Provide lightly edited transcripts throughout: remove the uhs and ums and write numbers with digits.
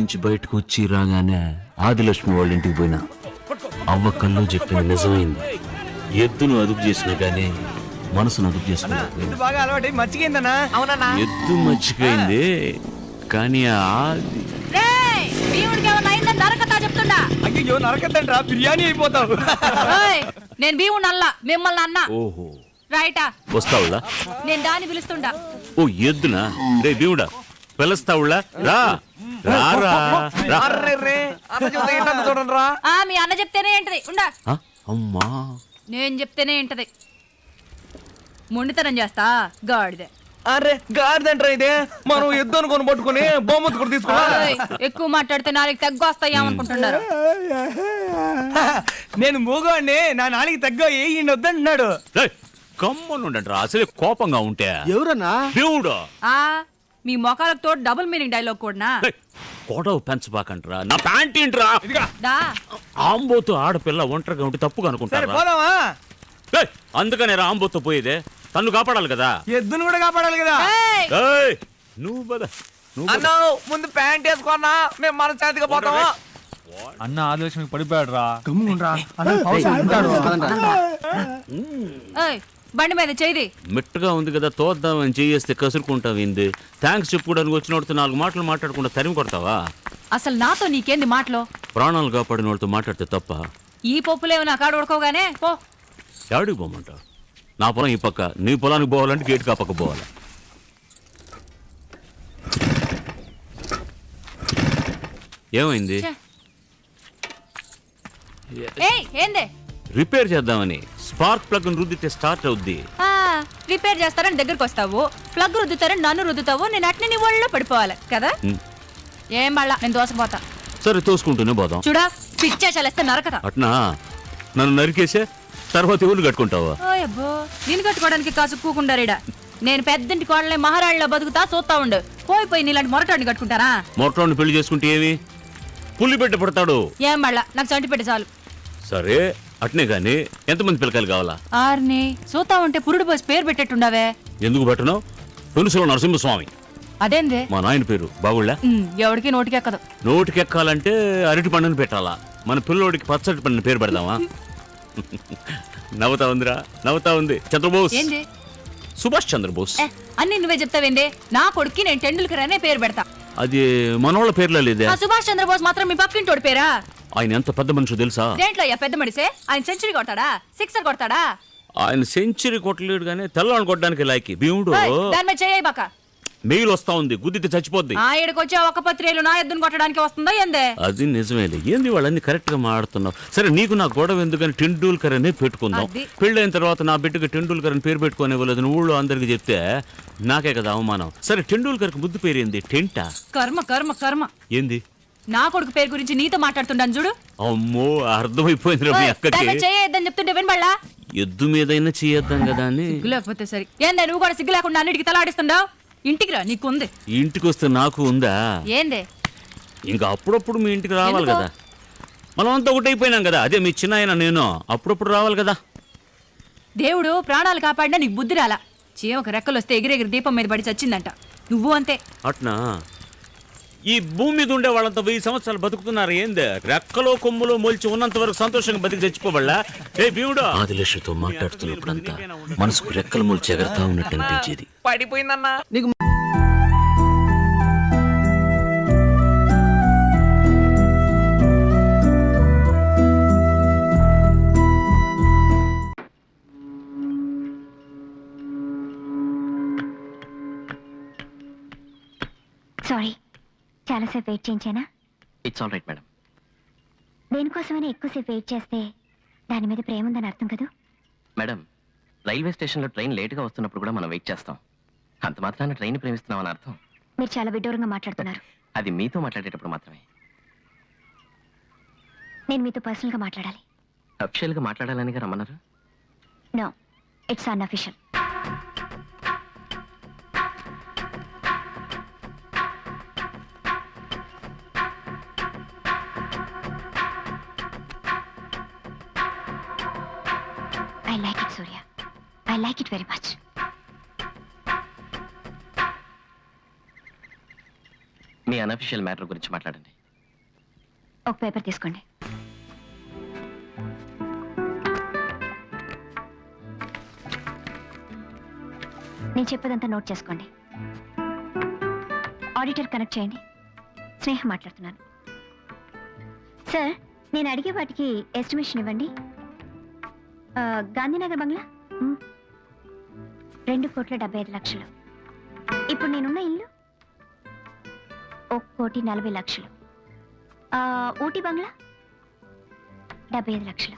నుంచి బయటకు వచ్చి రాగానే ఆదిలక్ష్మి వాళ్ళ ఇంటికి పోయినా. అవ్వ కళ్ళు చెప్పిన నిజమైంది. ఎద్దును అదుపు చేసినా గానీ మనసును అదుపు చేసుకున్నా. బాగా అలవాటు మర్చిపోయిందన్నా. అవునన్నా, ఎద్దు మర్చిపోయింది కానీ అయ్యో నరకద్దంట్రా, బిర్యానీ అయిపోతావు. నేను భీముడు అల్లా మిమ్మల్ని అన్నా. ఓహో రైటా వస్తావులా? నేను దాన్ని పిలుస్తుండా. ఓ ఎద్దునా? రే భీముడా పిలుస్తావులా? రా రారా రా. మీ అన్న చెప్తేనే ఏంటది ఉండా. అమ్మా నేను చెప్తేనే ఏంటది. మొండితనం చేస్తా గాడిదే. అరే గాడిదంట్రా ఇదే. మనం ఎద్దు అనుకొని పట్టుకుని బొమ్మత్ కూడా తీసుకోవాలి. ఎక్కువ మాట్లాడితే నాలుగు తగ్గొస్తాయేమనుకుంటున్నారు. నేను మూగోండి, నా నాలుగు తగ్గ ఈయన వద్దంటున్నాడు. కమ్మనుండంట్రా అసలే కోపంగా ఉంటే. ఎవరన్నా? దేవుడు. మీ మొఖాలకు తోడు డబుల్ మీనింగ్ డైలాగ్ కూడా. గొడవ పెంచబాకంట్రా. నా ప్యాంట్ ఏంట్రా? ఆంబోతు ఆడపిల్ల ఒంటరిగా ఉంటే తప్పుగా అనుకుంటారా? పోదామా? అందుకనే రా ఆంబోతో పోయేదే. తన్ను కాపాడాలి కదా, ఎద్దును కూడా కాపాడాలి కదా. నువ్వు బదా అన్నా ముందు ప్యాంట్ వేసుకున్నా, మేము మన చేతిగా పోతాము. అన్న ఆదిలక్ష్మికి పడిపోయాడు రా. బండి మీద చేయి. మెట్టుగా ఉంది కదా తోద్దామని చేయేస్తే కసురుకుంటావు. ఏంది థ్యాంక్స్ చెప్పుకోవడానికి వచ్చినోడితో 4 మాటలు మాట్లాడకుండా తరిమి కొడతావా? అసలు నాతో నీకేంది మాటలు? ప్రాణాలు కాపాడిన వాళ్ళతో మాట్లాడితే తప్ప? ఈ పప్పులేవు నా కాడు ఉడకోగానే పో. ఎవడికి పోమంటావు? నా పొలం ఈ పక్క, నీ పొలానికి పోవాలంటే గేట్ కా పక్క పోవాలి. ఏమైంది? ఏందే? రిపేర్ చేద్దామని. స్పార్క్ ప్లగ్ రుద్దితే స్టార్ట్ అవుద్ది. రిపేర్ చేస్తారని దగ్గరకు వస్తావు, ప్లగ్ రుద్దుతారని నన్ను రుద్దుతావు, నేను అట్నే నీ ఒళ్ళో పడిపోవాలి కదా. ఏం మళ్ళా నేను దోసపోతా. సరే తోసుకుంటూనే పోదాం. చూడా పిచ్చే చలేస్తే నరకతా. అట్నా నన్ను నరికేసే తర్వాత ఎవరు కట్టుకుంటావా? అబ్బో నేను కట్టుకోవడానికి కాసు కూకుండారేడా. నేను పెద్దంటి కోడలే మహారాణిలో బతుకుతా, చూస్తా ఉండు. పోయి నీలాంటి మొరటాన్ని కట్టుకుంటారా? మొరటాన్ని పెళ్లి చేసుకుంటే ఏమి పుల్లి బిడ్డ పడతాడు. ఏం మళ్ళా నాకు చంటి పెట్టే చాలు. సరే అట్నే గాని ఎంతమంది పిల్లకాయలు కావాలా? ఆర్ని చూస్తా ఉంటే పురుడు పోసి పేరు పెట్టేట్టుండవే. ఎందుకు పెట్టను? పెనుసులో నరసింహస్వామి. అదేందే? మా నాయన పేరు. బాగుళ్ళా? ఎవడికి నోటికెక్కదు. నోటికెక్కాలంటే అరటి పండుని పెట్టాలా. మన పిల్లోడికి పచ్చటి పండుని పేరు పెడదామా? నవ్వుతా ఉందిరా, నవ్వుతా ఉంది. చంద్రబోస్. ఏంది? సుభాష్ చంద్రబోస్. అన్ని నువ్వే చెప్తావేందే? నా కొడుక్కి నేను టెండూల్కర్ అనే పేరు పెడతా. అది మనోళ్ళ పేర్లో లేదే. సుభాష్ చంద్రబోస్ మాత్రం మీ పక్కింటోడి పేరా? ఆయన ఎంత పెద్ద మనిషి తెలుసా? దేంట్లో పెద్ద మనిషే? ఆయన సెంచరీ కొడతాడా, సిక్సర్ కొడతాడా? ఆయన సెంచరీ కొట్టలేడు గానీ తెల్లని కొట్టడానికి లాయకి. భీముడు దాని మీద చేయ బాక. మెయిల్ వస్తా ఉంది, గుద్దితే చచ్చిపోద్ది. ఇక్కడికొచ్చే ఒక పత్రికలు నా ఎద్దును కొట్టడానికి వస్తుందా ఏందే? అది నిజమేలే. ఏంది వాళ్ళన్ని కరెక్ట్ గా మాడుతున్నావు. సరే నీకు నా గొడవ ఎందుకని టెండూల్కర్ అనే పెట్టుకుందాం. పెళ్ళైన తర్వాత నా బిడ్డకి టెండూల్కర్ అని పేరు పెట్టుకోనివ్వలేదు నువ్వు ఊళ్ళో అందరికి చెప్తే నాకే కదా అవమానం. సరే టెండూల్కర్ కి ముద్దు పేరు ఏంది? టెంటా? కర్మ కర్మ కర్మ. ఏంది? నా కొడుకు పేరు గురించి నీతో మాట్లాడుతుంటాను చూడు. అమ్మో అర్థమైపోయింది రా మీ అక్కకి. చేయొద్దని చెప్తుంటే వినబడలా? ఎద్దు మీదైనా చేయొద్దాం కదా అని. సిగ్గు లేకపోతే సరే ఏందే నువ్వు కూడా సిగ్గు లేకుండా అన్నిటికీ తలాడిస్తుండవు? ఇంటికి రా, నీకుంది. ఇంటికి వస్తే నాకు ఉందా? ఏందే? ఇంకా అప్పుడప్పుడు మీ ఇంటికి రావాలి కదా. మనం అంతా ఒకటైపోయినాం కదా. అదే మీ చిన్న ఆయన నేను అప్పుడప్పుడు రావాలి కదా. దేవుడు ప్రాణాలు కాపాడినా నీకు బుద్ధి రాలా. చీమకు రెక్కలు వస్తే ఎగిరెగిరి దీపం మీద పడి చచ్చిందంట. నువ్వు అంతే. అట్నా? ఈ భూమి మీద ఉండే వాళ్ళంతా 1000 సంవత్సరాలు బతుకుతున్నారు. ఏందే రెక్కలో కొమ్ములో మొలిచి ఉన్నంత వరకు సంతోషంగా బతికి చచ్చిపోవాళ్ళా? ఏ భీముడు ఆదిలక్ష్మితో మాట్లాడుతున్నప్పుడంతా మనసుకు రెక్కలు మొలిచి ఎగరతా ఉన్నట్టు అనిపించేది. పడిపోయిందన్నా నీకు. సారీ, చాలాసేపు వెయిట్ చేయించానా? It's all right madam. దేనికోసమైనా ఎక్కువసేపు వెయిట్ చేస్తే దాని మీద ప్రేమ ఉందని అర్థం కదా మేడం, రైల్వే స్టేషన్లో ట్రైన్ లేట్గా వస్తున్నప్పుడు కూడా మనం వెయిట్ చేస్తాం. అంత మాత్రాన ట్రైన్ ప్రేమిస్తున్నామని అర్థం. మీరు చాలా విడ్డూరంగా మాట్లాడుతున్నారు. అది మీతో మాట్లాడేటప్పుడు మాత్రమే. నేను మీతో పర్సనల్గా మాట్లాడాలి. అఫిషియల్గా మాట్లాడాలని రమ్మన్నారు. No, it's unofficial. I like it, Surya. I like it very much. మీ అన్అఫిషియల్ మ్యాటర్ గురించి మాట్లాడండి. ఒక పేపర్ తీసుకోండి. నేను చెప్పేదంతా నోట్ చేసుకోండి. ఆడిటర్ కనెక్ట్ చేయండి. స్నేహ మాట్లాడుతున్నాను. సార్, నేను అడిగే వాటికి ఎస్టిమేషన్ ఇవ్వండి. గాంధీనగర్ బంగ్లా 2,75,00,000. ఇప్పుడు నేనున్న ఇల్లు 1,40,00,000. ఊటీ బంగ్లా 75,00,000.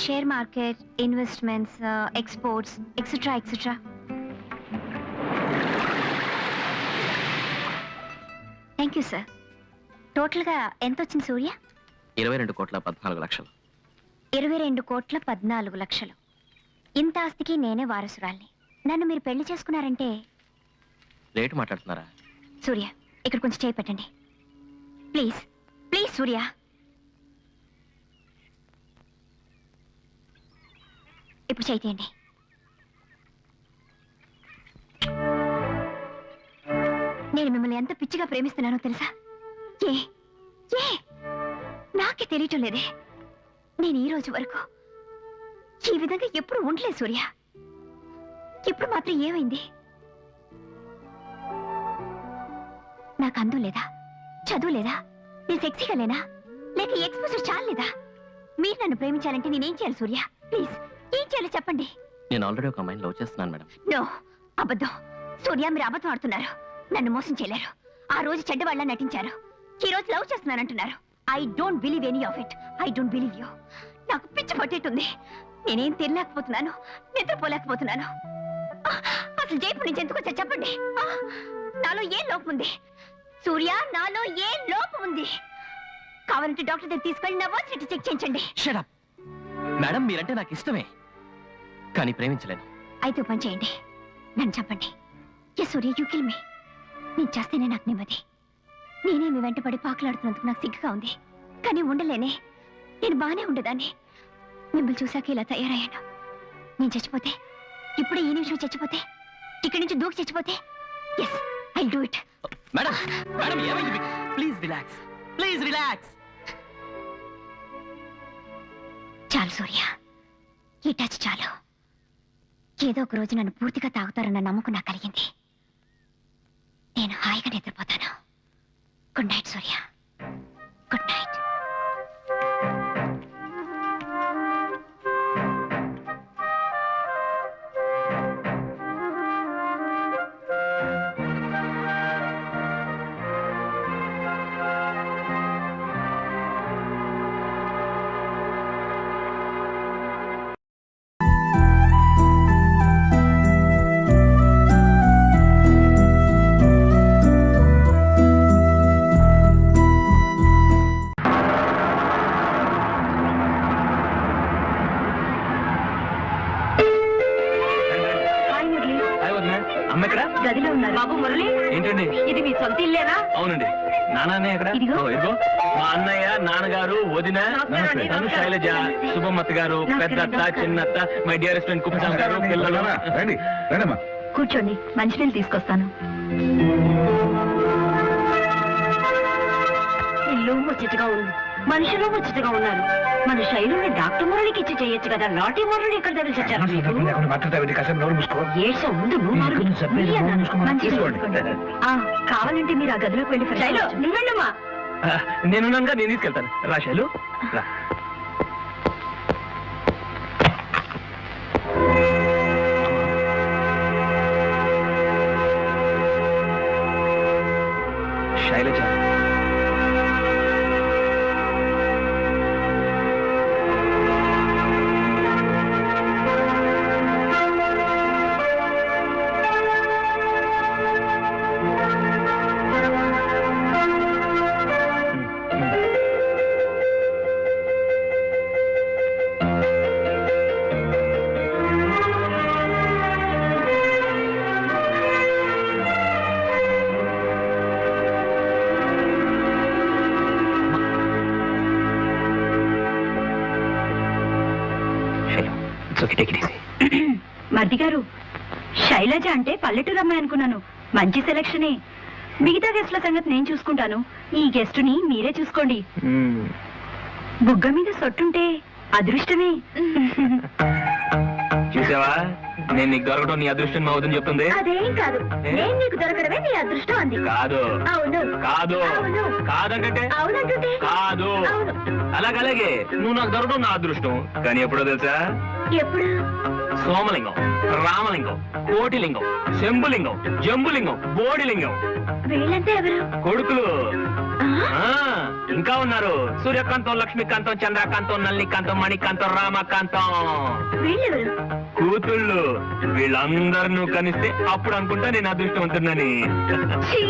Share market, investments, exports, etcetera etcetera. Thank you sir. టోటల్గా ఎంత వచ్చింది సూర్య? 22,14,00,000. 22,14,00,000. ఇంత ఆస్తికి నేనే వారసురాల్ని. నన్ను మీరు పెళ్లి చేసుకున్నారంటే... లేట్ మాట్లాడుతున్నారా? సూర్య, ఇక్కడ కొంచెం చేయి పెట్టండి ప్లీజ్. ప్లీజ్ సూర్య. ఇప్పుడు చేయి తీయండి. నేను మిమ్మల్ని ఎంత పిచ్చిగా ప్రేమిస్తున్నానో తెలుసా? ఏ ఏ నాకే తెలియటం లేదే. నేను ఈ రోజు వరకు ఈ విధంగా ఎప్పుడు ఉండలేదు సూర్య. ఇప్పుడు మాత్రం ఏమైంది? నాకు అందం లేదా? చదువు లేదా? నేను సెక్సీగా లేనా? లేక ఎక్స్పోజర్ చాలేదా? మీరు నన్ను ప్రేమించాలంటే నేనేం చేయాలి సూర్య? ప్లీజ్, ఏం చేయాలో చెప్పండి. నేను ఆల్రెడీ ఒక అమ్మాయిని లవ్ చేస్తున్నాను మేడం. నో, అబద్ధం. సూర్య, మీరు అబద్ధం ఆడుతున్నారు. నన్ను మోసం చేయలేరు. ఆ రోజు చెడ్డవాళ్ళ నటించారు. ఈ రోజు లవ్ చేస్తున్నానంటున్నారు. I don't believe any of it. I don't believe you. నాకు పిచ్చి పట్టేటుంది. నేనేం తినలేకపోతున్నాను, నిద్రపోలేకపోతున్నాను. అసలు జైపూర్ నుంచి ఎందుకు వచ్చా చెప్పండి. నాలో ఏ లోపం ఉంది సూర్య? నాలో ఏ లోపం ఉంది? కావాలంటే డాక్టర్ దగ్గర తీసుకెళ్ళి నా వర్సిటీ చెక్ చేయించండి. Shut up. మేడం, మీరంటే నాకు ఇష్టమే, కానీ ప్రేమించలేను. అయితే పని చేయండి, నన్ను చెప్పండి. ఏ సూర్య, యూ కిల్ మీ. నేను చేస్తేనే నాకు నెమ్మది. నేనే మీ వెంటపడి పాకులాడుతున్నందుకు నాకు సిగ్గుగా ఉంది, కానీ ఉండలేనే. నేను బాగానే ఉండేదాన్ని. మిమ్మల్ని చూశాక ఇలా తయారయ్యాను. నేను చచ్చిపోతే, ఇప్పుడే ఈ నిమిషం చచ్చిపోతే, ఇక్కడి నుంచి దూకి చచ్చిపోతే, yes, I do it. Madam, madam, ఏమైంది? Please relax, please relax. చాలు సూర్య, ఈ టచ్ చాలు. ఏదో ఒక రోజు నన్ను పూర్తిగా తాగుతారన్న నమ్మకం నాకు కలిగింది. నేను హాయిగా నిద్రపోతాను. గుడ్ నైట్ సూర్య, గుడ్ నైట్. అమ్మ ఎక్కడ? గదిలో ఉన్నారు. బాబు మురళి, ఏంటండి ఇది మీ సొంత ఇల్లేనా? అవునండి. నాన్న ఎక్కడ? ఇదిగో. ఇదిగో మా అన్నయ్య, నాన్నగారు, వదిన, తను, శైలజ, శుభమత్త గారు, పెద్దత్త, చిన్నత్త, మై డియరెస్ట్ ఫ్రెండ్ కుప్పస్వామి గారు, పిల్లలు. రండి రండమ్మా. కూర్చోండి, మంచినీళ్ళు తీసుకొస్తాను. ఇల్లు ముచ్చటగా ఉంది, మనుషులు ముచ్చటగా ఉన్నారు. మన శైలుని డాక్టర్ మురళికి ఇచ్చి చేయొచ్చు కదా. లాటి మురళి ఇక్కడ తెలిసి వచ్చారు. ముందు నువ్వు కావాలంటే మీరు ఆ గదిలోకి వెళ్ళి శైలు, నువ్వు వెళ్ళమ్మా. నేనున్నానుగా, నేను తీసుకెళ్తాను. రా శైలు, రా. శైలజ, మర్ది గారు, శైలజ అంటే పల్లెటూరు అమ్మాయి అనుకున్నాను. మంచి సెలక్షనే. మిగతా గెస్ట్ల సంగతి నేను చూసుకుంటాను. ఈ గెస్ట్ ని మీరే చూసుకోండి. బుగ్గ మీద సొట్టుంటే అదృష్టమే. చూసావా, నేను నీకు దొరకడం నీ అదృష్టం అవుతుంది చెప్తుంది. అదేం కాదు, నేను నీకు దొరకడమే నీ అదృష్టం అంది. కాదు అవును కాదు అవును. కాదంటే అవునంటుంటే కాదు. అవును. అలాగే నువ్వు నాకు దొరకడం నా అదృష్టం. కానీ ఎప్పుడో తెలుసా? ఎప్పుడు? సోమలింగం, రామలింగం, కోటిలింగం, శంభులింగం, జంబులింగం, బోడిలింగం వీళ్ళంతా ఎవరు? కొడుకులు. ఇంకా ఉన్నారు. సూర్యకాంతం, లక్ష్మీకాంతం, చంద్రకాంతం, నల్లికాంతం, మణికాంతం, రామకాంతం. వీళ్ళెవరు? కూతుళ్ళు. వీళ్ళందరూ కనిస్తే అప్పుడు అనుకుంటా నేను అదృష్టవంతున్నని. ఛీ!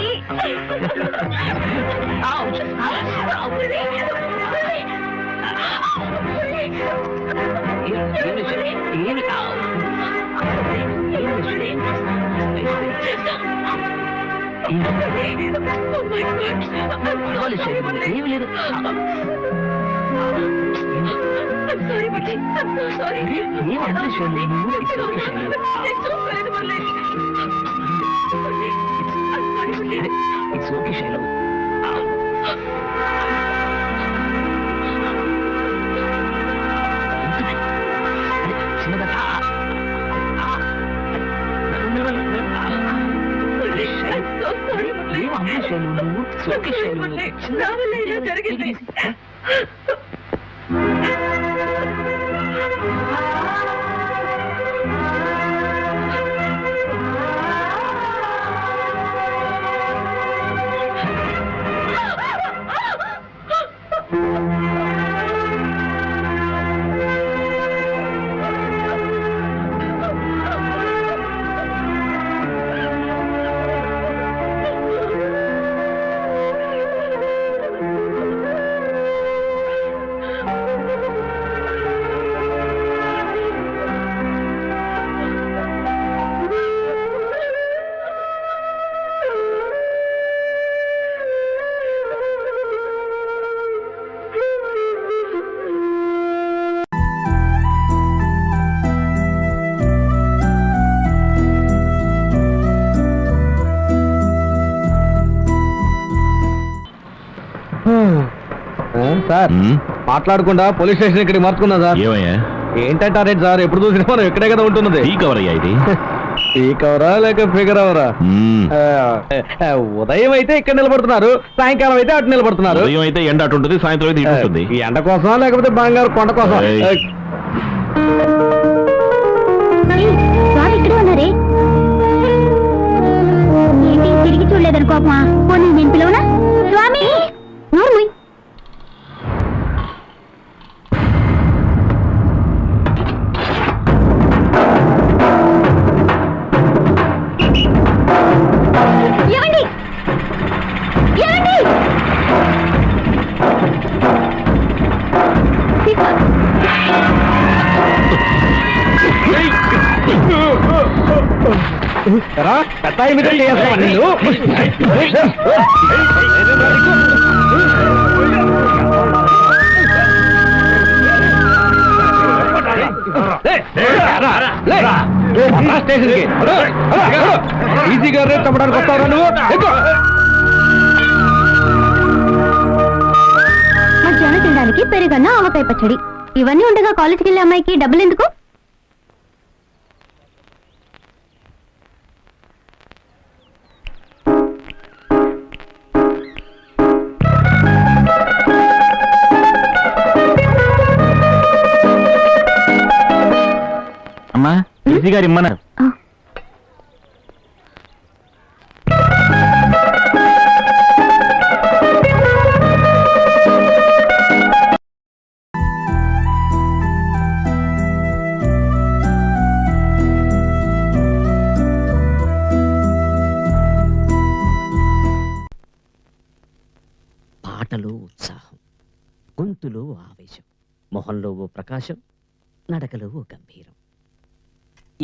జరిగింది. సార్ మాట్లాడకుండా పోలీస్ స్టేషన్ ఇక్కడికి మార్చుకున్నా సార్. ఏమయ్యా ఏంటంటారేంటి సార్? ఎప్పుడు చూసినా మనం ఇక్కడే కదా ఉంటున్నది. ఈ కవర్ అయ్యా ఇది. పీక్ అవరా లేక ఫిగర్ అవరా? ఉదయం అయితే ఇక్కడ నిలబడుతున్నారు, సాయంకాలం అయితే అటు నిలబడుతున్నారు. ఉదయం అయితే ఎండ అటు ఉంటుంది, సాయంత్రం అయితే ఇటు ఉంటుంది. ఈ ఎండ కోసమా లేకపోతే బంగారు కొండ కోసం? ఏయ్. స్వామి ఇక్కడే ఉన్నారే. ఏంటి తిరిగి చూడలేదని కోపమా? పోనీ నేను పిలవనా? స్వామి నోర్ముయ్. ఏమండి ఏమండి? ఎరా, పెద్ద imitate చేస్తావా నిన్ను? స్టేషన్కి ఈజీగా రేట్ చెప్పడానికి వస్తావరా నువ్వు? మధ్యాహ్నం తినడానికి పెరుగన్న ఆవకాయ పచ్చడి ఇవన్నీ ఉండగా కాలేజీకి వెళ్ళే అమ్మాయికి డబ్బులు ఎందుకు? అమ్మా ఈజీ గారు ఇమ్మన్నారు. పాటలో ఉత్సాహం, గొంతులో ఆవేశం, మొహంలో ఓ ప్రకాశం, నడకలో ఓ గంభీరం.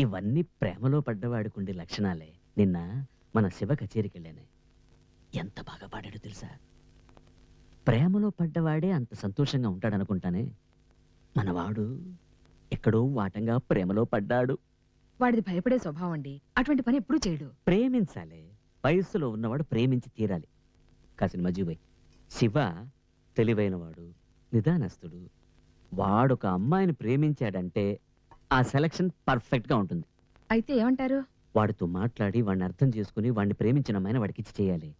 ఇవన్నీ ప్రేమలో పడ్డవాడికుండే లక్షణాలే. నిన్న మన శివ కచేరికి వెళ్ళానే, ఎంత బాగా పాడాడో తెలుసా? ప్రేమలో పడ్డవాడే అంత సంతోషంగా ఉంటాడనుకుంటానే. మనవాడు ఎక్కడో వాటంగా ప్రేమలో పడ్డాడు. వాడిది భయపడే స్వభావం అండి. అటువంటి పని ఎప్పుడూ చేయడు. ప్రేమించాలే, వయస్సులో ఉన్నవాడు ప్రేమించి తీరాలి. కాసిన మజీబాయ్, శివ తెలివైనవాడు, నిదానస్తుడు. వాడొక అమ్మాయిని ప్రేమించాడంటే ఆ సెలక్షన్ పర్ఫెక్ట్ గా ఉంటుంది. అయితే ఏమంటారు? వాడితో మాట్లాడి వాడిని అర్థం చేసుకుని వాడిని ప్రేమించిన అమ్మాయిని వాడికి ఇచ్చి చేయాలి.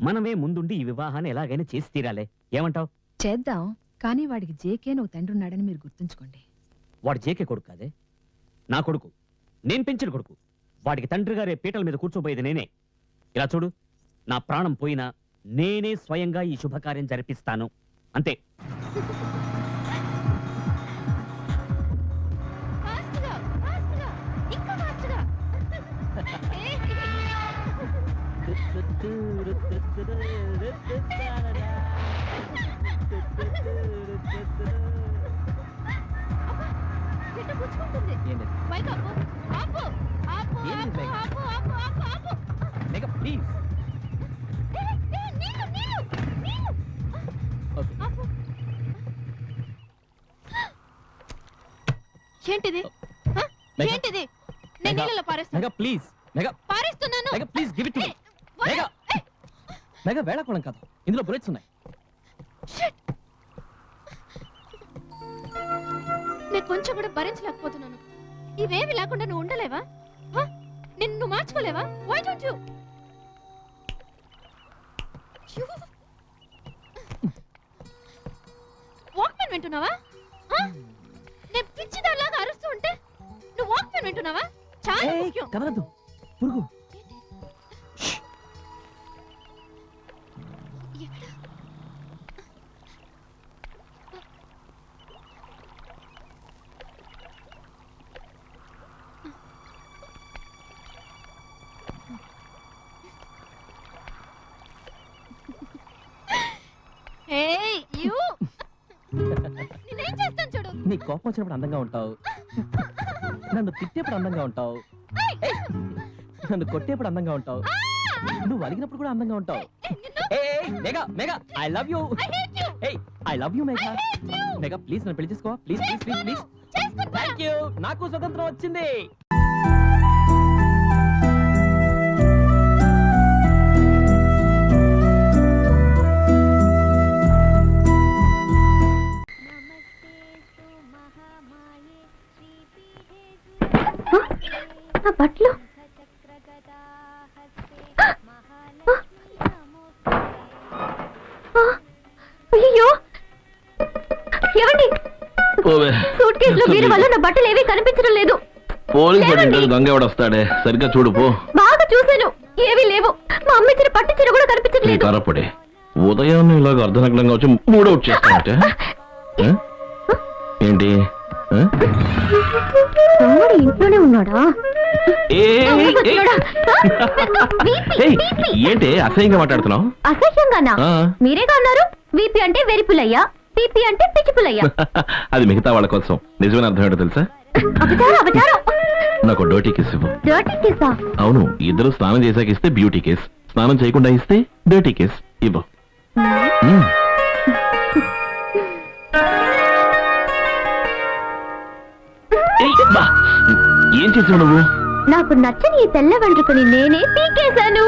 మనమే ముందుండి ఈ వివాహాన్ని ఎలాగైనా చేసి తీరాలి. ఏమంటావ్? చేద్దాం, కానీ వాడికి జేకే నువ్వు తండ్రి ఉన్నాడని మీరు గుర్తుంచుకోండి. వాడు జేకే కొడుకు కాదే, నా కొడుకు. నేను పెంచిన కొడుకు. వాడికి తండ్రి గారే పీటల మీద కూర్చోబోయేది నేనే. ఇలా చూడు, నా ప్రాణం పోయినా నేనే స్వయంగా ఈ శుభకార్యం జరిపిస్తాను. అంతే. ఏంటిది? ఏంటిది? నేను నీళ్ళలో పారేస్తాను. ప్లీజ్ పారేస్తున్నాను. Please give it to me. మెగా వేళకోళం కాదు, ఇందులో బుల్లెట్స్ ఉన్నాయి. నేను కొంచెం కూడా భరించలేకపోతున్నాను. ఇవేమి లేకుండా నువ్వు ఉండలేవా? నిన్ను మార్చుకోలేవా? Why don't you? వాక్మెన్ వింటున్నావా? నేను పిచ్చిదాలాగా అరుస్తూ ఉంటే నువ్వు వాక్మెన్ వింటున్నావా? చాలా ముఖ్యం. కదలదు, పురుగు. ఏయ్ యు! నేనేం చేస్తాను చూడు. నీ కోపం వచ్చినప్పుడు అందంగా ఉంటావు, నన్ను తిట్టేప్పుడు అందంగా ఉంటావు, నన్ను కొట్టేప్పుడు అందంగా ఉంటావు, నువ్వు అలిగినప్పుడు కూడా అందంగా ఉంటావు. Megha Megha I love you. I love you Megha. Megha please నన్ను పెళ్లి చేసుకోవా? Please please please please. Thank you, నాకు స్వతంత్రం వచ్చింది. బట్టలు అయ్యో, ఏమండి? సూట్ కేసులో మీరు వల్ల నా బట్టలు ఏవీ కనిపించడం లేదు. పోలీసు దొంగ ఎవడొస్తాడే, సరిగ్గా చూడు పో. బాగా చూశాను, ఏవీ లేవు. మా అమ్మ ఇచ్చిన పట్టు చీర కూడా కనిపించట్లేదు. తరపడే ఉదయాన్నే ఇలాగ అర్ధనగ్నంగా వచ్చి మూడౌట్ చేస్తానంటే ఏంటి? తమ్ముడు ఇంట్లోనే ఉన్నాడా? ఏంటి అసహ్యంగా మాట్లాడుతున్నావు? అసహ్యంగానా? మీరేగా అన్నారు వీపీ అంటే వెరిపులయ్యా, పీపీ అంటే పిచ్చిపులయ్యా. అది మిగతా వాళ్ళ కోసం. నిజమైన అర్థం ఏంటో తెలుసా? అపచారం అపచారం. నాకు డర్టీ కేస్ ఇవ్వు. డర్టీ కేసా? అవును, ఇద్దరు స్నానం చేశాక ఇస్తే బ్యూటీ కేస్, స్నానం చేయకుండా ఇస్తే డర్టీ కేస్. ఇవ్వు. నాకు నచ్చని ఈ తెల్ల వెంట్రుకని నేనే పీకేశాను.